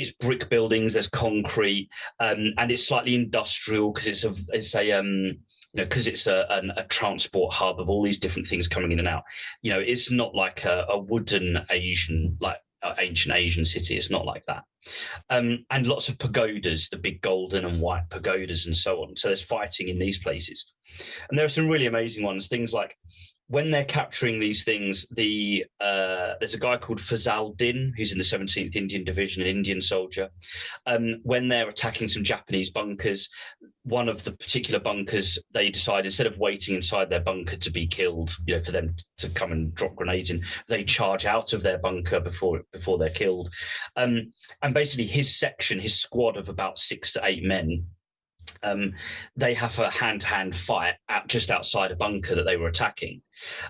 it's brick buildings, there's concrete, and it's slightly industrial because because it's a transport hub of all these different things coming in and out. It's not like a wooden Asian, like ancient Asian city. It's not like that. And lots of pagodas, the big golden and white pagodas and so on. So there's fighting in these places. And there are some really amazing ones, things like when they're capturing these things, there's a guy called Fazal Din, who's in the 17th Indian Division, an Indian soldier. When they're attacking some Japanese bunkers, one of the particular bunkers, they decide instead of waiting inside their bunker to be killed, for them to come and drop grenades in, they charge out of their bunker before they're killed. And basically his section, his squad of about 6 to 8 men, they have a hand-to-hand fight just outside a bunker that they were attacking.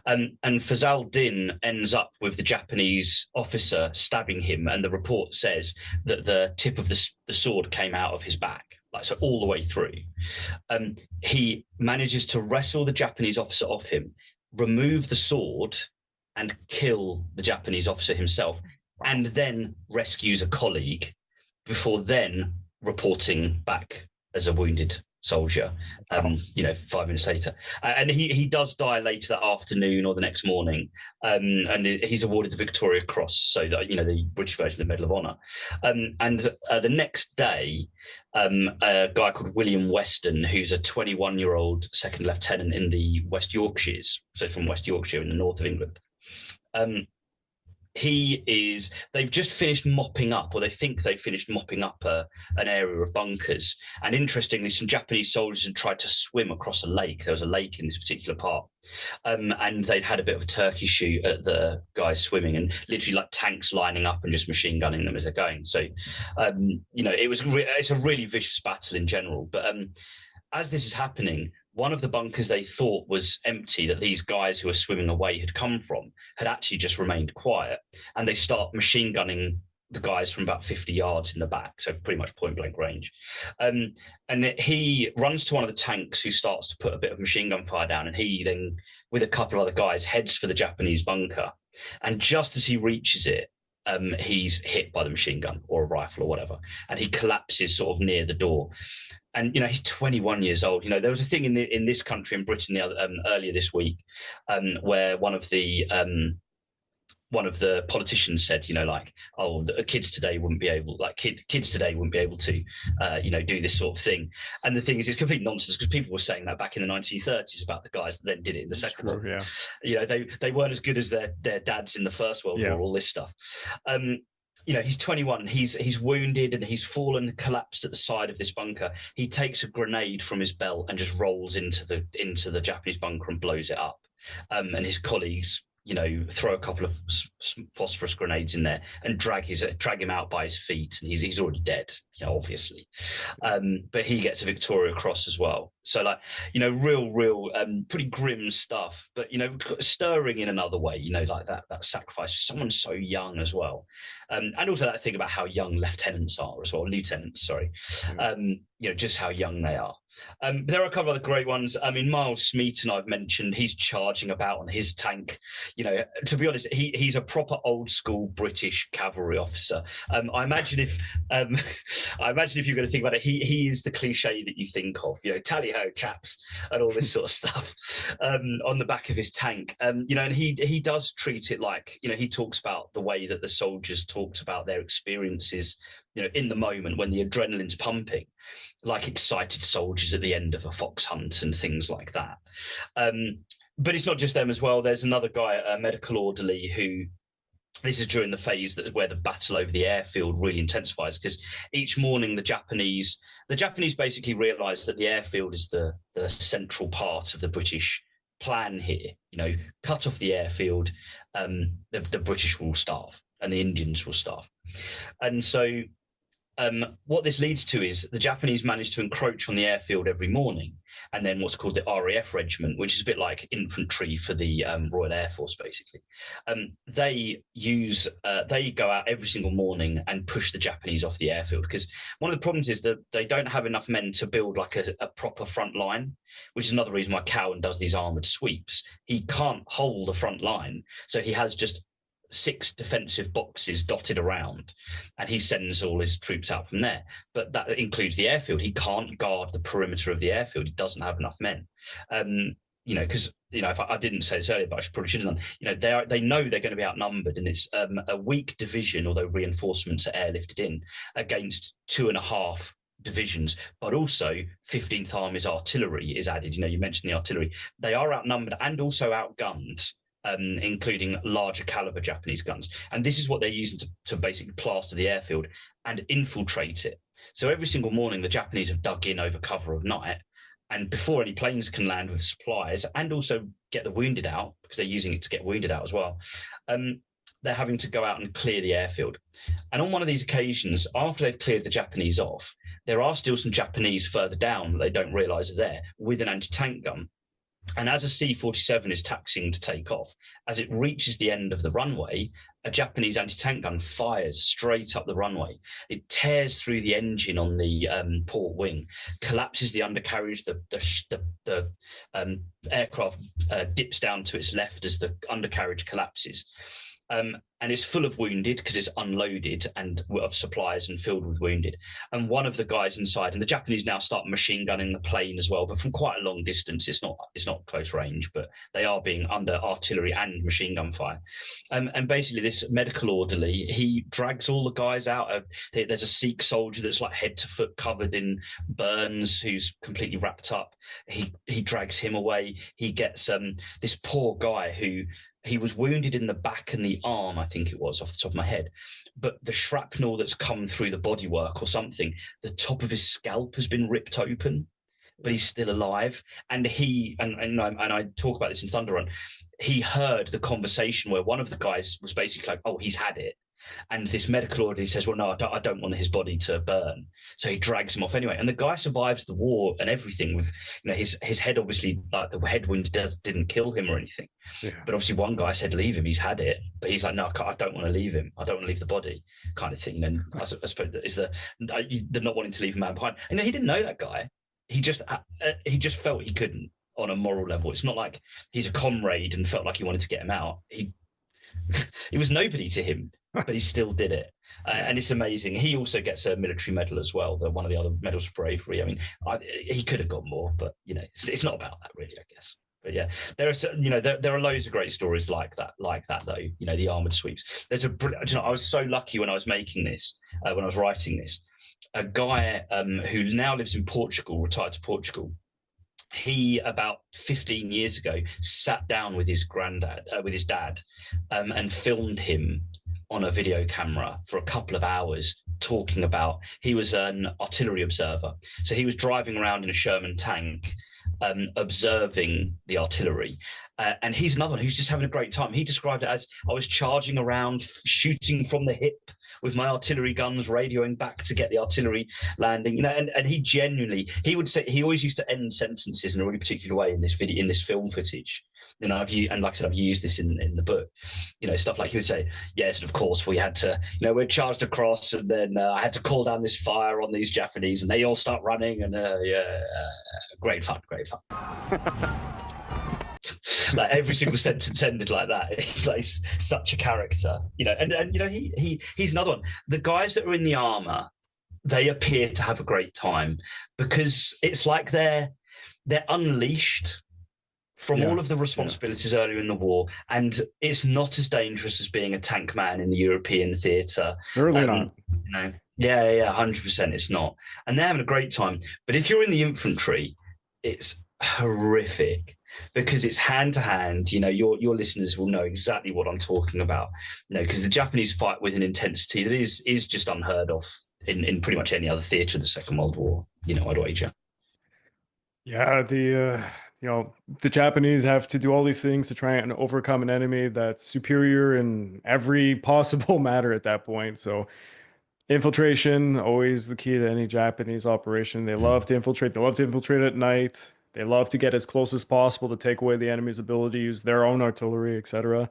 And Fazal Din ends up with the Japanese officer stabbing him, and the report says that the tip of the sword came out of his back, so all the way through. He manages to wrestle the Japanese officer off him, remove the sword, and kill the Japanese officer himself, and then rescues a colleague before then reporting back as a wounded soldier, 5 minutes later. And he does die later that afternoon or the next morning. And he's awarded the Victoria Cross, so that, the British version of the Medal of Honor. And the next day, a guy called William Weston, who's a 21-year-old second lieutenant in the West Yorkshires, so from West Yorkshire in the north of England, they've just finished mopping up, or they think they've finished mopping up an area of bunkers. And interestingly, some Japanese soldiers had tried to swim across a lake. There was a lake in this particular part. And they'd had a bit of a turkey shoot at the guys swimming, and literally like tanks lining up and just machine gunning them as they're going. So, it's a really vicious battle in general. But as this is happening, one of the bunkers they thought was empty, that these guys who were swimming away had come from, had actually just remained quiet. And they start machine gunning the guys from about 50 yards in the back, so pretty much point blank range. And he runs to one of the tanks, who starts to put a bit of machine gun fire down. And he then, with a couple of other guys, heads for the Japanese bunker. And just as he reaches it, he's hit by the machine gun or a rifle or whatever, and he collapses sort of near the door. And he's 21 years old. There was a thing in this country, in Britain, earlier this week, where one of the politicians said, kids today wouldn't be able, kids today wouldn't be able to, do this sort of thing. And the thing is, it's complete nonsense, because people were saying that back in the 1930s about the guys that then did it in the Second World War. Yeah. They weren't as good as their dads in the First World War, all this stuff. He's 21, he's wounded, and he's fallen, collapsed at the side of this bunker. He takes a grenade from his belt and just rolls into the Japanese bunker and blows it up. And his colleagues, throw a couple of phosphorus grenades in there and drag him out by his feet, and he's already dead, obviously. But he gets a Victoria Cross as well. So real, pretty grim stuff, but, stirring in another way, like that sacrifice for someone so young as well. And also that thing about how young lieutenants, sorry. Just how young they are. There are a couple of other great ones. Miles Smeaton, I've mentioned, he's charging about on his tank. To be honest, he's a proper old school British cavalry officer. I imagine if you're going to think about it, he is the cliche that you think of, tally ho chaps and all this sort of stuff on the back of his tank. And he does treat it like, he talks about the way that the soldiers talked about their experiences, in the moment when the adrenaline's pumping, like excited soldiers at the end of a fox hunt and things like that. But it's not just them as well. There's another guy, a medical orderly, who, this is during the phase where the battle over the airfield really intensifies, because each morning the Japanese basically realise that the airfield is the central part of the British plan here. Cut off the airfield, the British will starve and the Indians will starve. And so what this leads to is the Japanese manage to encroach on the airfield every morning, and then what's called the RAF regiment, which is a bit like infantry for the Royal Air Force, basically. They go out every single morning and push the Japanese off the airfield, because one of the problems is that they don't have enough men to build like a proper front line, which is another reason why Cowan does these armoured sweeps. He can't hold the front line, so he has just 6 defensive boxes dotted around, and he sends all his troops out from there. But that includes the airfield. He can't guard the perimeter of the airfield. He doesn't have enough men. Because if I didn't say this earlier, but I probably should have done. They know they're going to be outnumbered, and it's a weak division, although reinforcements are airlifted in, against 2.5 divisions, but also 15th Army's artillery is added. You mentioned the artillery. They are outnumbered and also outgunned, including larger caliber Japanese guns. And this is what they're using to basically plaster the airfield and infiltrate it. So every single morning, the Japanese have dug in over cover of night, and before any planes can land with supplies and also get the wounded out, because they're using it to get wounded out as well, they're having to go out and clear the airfield. And on one of these occasions, after they've cleared the Japanese off, there are still some Japanese further down that they don't realise are there with an anti-tank gun. And as a C-47 is taxiing to take off, as it reaches the end of the runway, a Japanese anti-tank gun fires straight up the runway. It tears through the engine on the port wing, collapses the undercarriage. The aircraft dips down to its left as the undercarriage collapses. And it's full of wounded because it's unloaded and of supplies and filled with wounded. And one of the guys inside, and the Japanese now start machine gunning the plane as well, but from quite a long distance. It's not close range, but they are being under artillery and machine gun fire. And basically, this medical orderly, he drags all the guys out. There's a Sikh soldier that's like head to foot covered in burns, who's completely wrapped up. He drags him away. He gets this poor guy who. He was wounded in the back and the arm, I think it was, off the top of my head. But the shrapnel that's come through the bodywork or something, the top of his scalp has been ripped open, but he's still alive. And I talk about this in Thunder Run, he heard the conversation where one of the guys was basically like, oh, he's had it. And this medical orderly says, well, no, I don't want his body to burn. So he drags him off anyway. And the guy survives the war and everything with, his head, obviously, like the head wound didn't kill him or anything. Yeah. But obviously one guy said, leave him, he's had it. But he's like, no, I don't want to leave him. I don't want to leave the body, kind of thing. And I suppose that is the not wanting to leave a man behind. And he didn't know that guy. He just felt he couldn't on a moral level. It's not like he's a comrade and felt like he wanted to get him out. It was nobody to him, but he still did it. And it's amazing. He also gets a military medal as well, one of the other medals for bravery. I mean, he could have got more, but, it's not about that really, I guess. But yeah, there are loads of great stories like that though, the armoured sweeps. I was so lucky when I was making this, when I was writing this, a guy who now lives in Portugal, retired to Portugal. He, about 15 years ago, sat down with his dad, and filmed him on a video camera for a couple of hours talking about, he was an artillery observer. So he was driving around in a Sherman tank, observing the artillery. And he's another one who's just having a great time. He described it as, I was charging around, shooting from the hip with my artillery guns, radioing back to get the artillery landing. And he genuinely, he would say, he always used to end sentences in a really particular way in this video, in this film footage. And like I said, I've used this in the book, stuff like he would say, yes, and of course we had to, we're charged across, and then I had to call down this fire on these Japanese, and they all start running, and great fun. Like every single sentence ended like that. He's like such a character, and he's another one. The guys that are in the armor, they appear to have a great time because it's like they're unleashed from all of the responsibilities earlier in the war, and it's not as dangerous as being a tank man in the European theatre. Certainly not. 100% it's not. And they're having a great time. But if you're in the infantry, it's horrific because it's hand to hand. Your listeners will know exactly what I'm talking about. Because the Japanese fight with an intensity that is just unheard of in pretty much any other theatre of the Second World War. I'd wager. Yeah, the Japanese have to do all these things to try and overcome an enemy that's superior in every possible matter at that point. So infiltration, always the key to any Japanese operation. They love to infiltrate. They love to infiltrate at night. They love to get as close as possible to take away the enemy's ability to use their own artillery, etc.